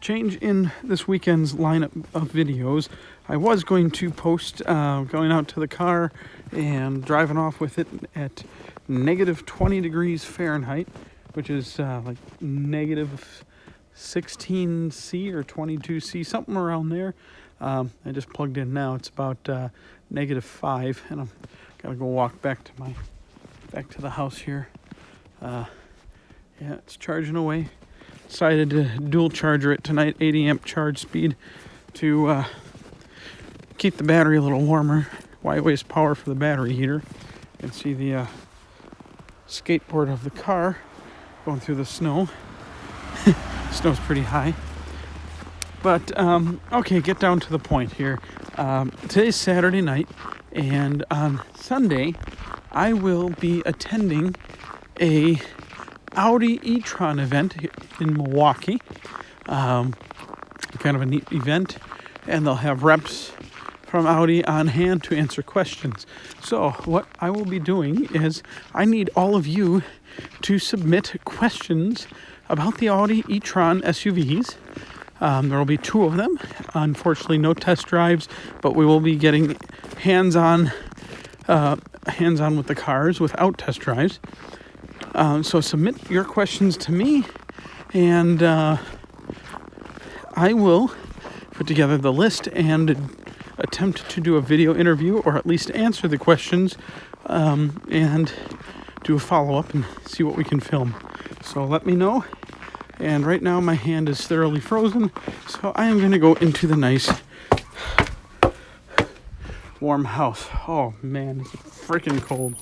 change in this weekend's lineup of videos. I was going to post going out to the car and driving off with it at negative 20 degrees Fahrenheit, which is like negative 16C or 22C, something around there. I just plugged in now. It's about negative 5, and I'm gotta go walk back to the house here. Yeah, it's charging away. Decided to dual charger it tonight, 80 amp charge speed, to keep the battery a little warmer. Why waste power for the battery heater? You can see the skateboard of the car going through the snow. Snow's pretty high. But, okay, get down to the point here. Today's Saturday night, and on Sunday, I will be attending a Audi E-TRON event in Milwaukee. Kind of a neat event, and they'll have reps from Audi on hand to answer questions. So what I will be doing is I need all of you to submit questions about the Audi E-TRON SUVs. There will be 2 of them. Unfortunately, no test drives, but we will be getting hands-on with the cars without test drives. So submit your questions to me, and I will put together the list and attempt to do a video interview, or at least answer the questions, and do a follow-up and see what we can film. So let me know. And right now my hand is thoroughly frozen, so I am going to go into the nice warm house. Oh man, it's freaking cold.